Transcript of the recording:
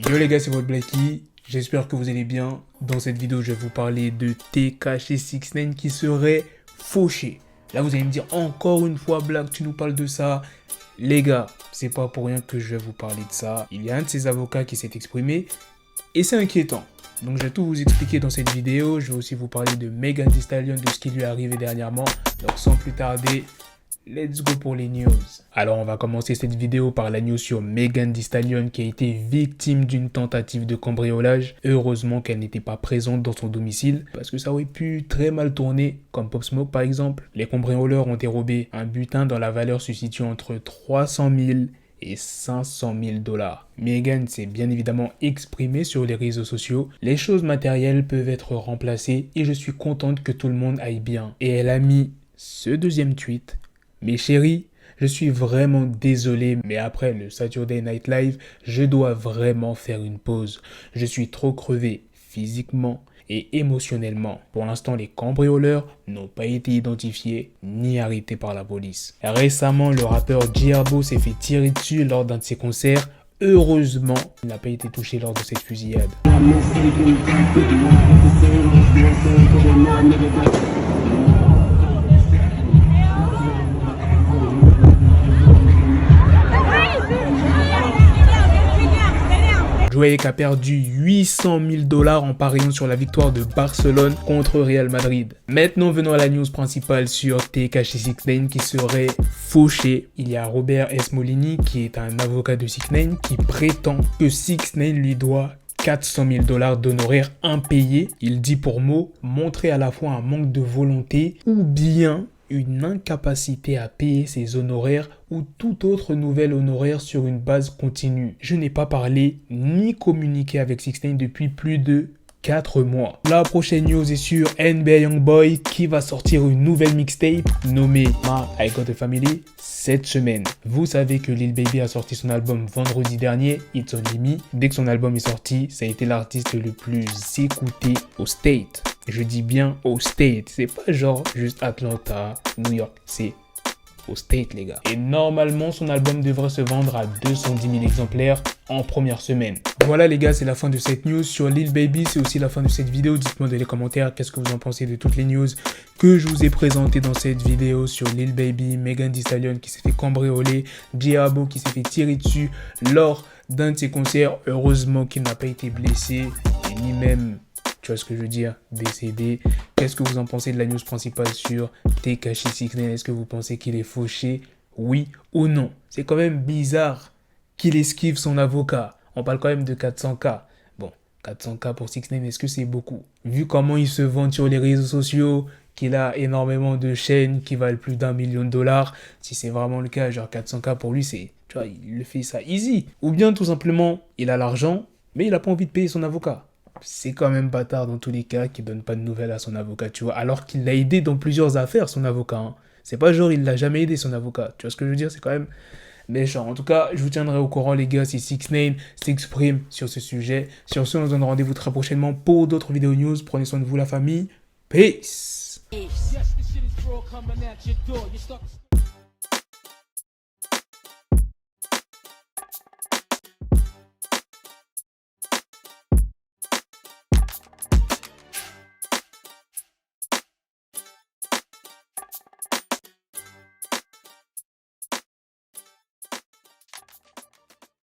Yo les gars, c'est votre Blacky, j'espère que vous allez bien. Dans cette vidéo, je vais vous parler de Tekashi 69 qui serait fauché. Là, vous allez me dire, encore une fois, Black, tu nous parles de ça. Les gars, c'est pas pour rien que je vais vous parler de ça. Il y a un de ses avocats qui s'est exprimé et c'est inquiétant. Donc, je vais tout vous expliquer dans cette vidéo. Je vais aussi vous parler de Megan Thee Stallion, de ce qui lui est arrivé dernièrement. Donc, sans plus tarder, let's go pour les news. Alors on va commencer cette vidéo par la news sur Megan Thee Stallion qui a été victime d'une tentative de cambriolage. Heureusement qu'elle n'était pas présente dans son domicile parce que ça aurait pu très mal tourner comme Pop Smoke par exemple. Les cambrioleurs ont dérobé un butin dont la valeur se situe entre 300 000 et 500 000 $. Megan s'est bien évidemment exprimée sur les réseaux sociaux. Les choses matérielles peuvent être remplacées et je suis contente que tout le monde aille bien. Et elle a mis ce deuxième tweet. Mes chéris, je suis vraiment désolé, mais après le Saturday Night Live, je dois vraiment faire une pause. Je suis trop crevé physiquement et émotionnellement. Pour l'instant, les cambrioleurs n'ont pas été identifiés ni arrêtés par la police. Récemment, le rappeur Diabo s'est fait tirer dessus lors d'un de ses concerts. Heureusement, il n'a pas été touché lors de cette fusillade. Drake a perdu 800 000 $ en pariant sur la victoire de Barcelone contre Real Madrid. Maintenant, venons à la news principale sur Tekashi 69 qui serait fauché. Il y a Robert S. Molini qui est un avocat de 69 qui prétend que 69 lui doit 400 000 $ d'honoraires impayés. Il dit pour mot montrer à la fois un manque de volonté ou bien une incapacité à payer ses honoraires ou tout autre nouvel honoraire sur une base continue. Je n'ai pas parlé ni communiqué avec 69 depuis plus de 4 mois. La prochaine news est sur NBA Youngboy qui va sortir une nouvelle mixtape nommée Ma I Got a Family cette semaine. Vous savez que Lil Baby a sorti son album vendredi dernier, It's Only Me. Dès que son album est sorti, ça a été l'artiste le plus écouté au State. Je dis bien au State, c'est pas genre juste Atlanta, New York, c'est au State les gars. Et normalement son album devrait se vendre à 210 000 exemplaires en première semaine. Voilà les gars, c'est la fin de cette news sur Lil Baby, c'est aussi la fin de cette vidéo. Dites-moi dans les commentaires qu'est-ce que vous en pensez de toutes les news que je vous ai présentées dans cette vidéo sur Lil Baby, Megan Thee Stallion qui s'est fait cambrioler, Diabo qui s'est fait tirer dessus lors d'un de ses concerts. Heureusement qu'il n'a pas été blessé et ni même... Tu vois ce que je veux dire? Décédé. Qu'est-ce que vous en pensez de la news principale sur Tekashi 69? Est-ce que vous pensez qu'il est fauché? Oui ou non? C'est quand même bizarre qu'il esquive son avocat. On parle quand même de 400K. Bon, 400K pour 69, est-ce que c'est beaucoup? Vu comment il se vend sur les réseaux sociaux, qu'il a énormément de chaînes qui valent plus d'1 million de $, si c'est vraiment le cas, genre 400K pour lui, c'est... Tu vois, il le fait ça easy. Ou bien tout simplement, il a l'argent, mais il n'a pas envie de payer son avocat. C'est quand même bâtard dans tous les cas qu'il donne pas de nouvelles à son avocat, tu vois. Alors qu'il l'a aidé dans plusieurs affaires, son avocat. Hein. C'est pas genre il l'a jamais aidé, son avocat. Tu vois ce que je veux dire? C'est quand même méchant. En tout cas, je vous tiendrai au courant, les gars, si 69 s'exprime sur ce sujet. Sur ce, on se donne rendez-vous très prochainement pour d'autres vidéos news. Prenez soin de vous, la famille. Peace!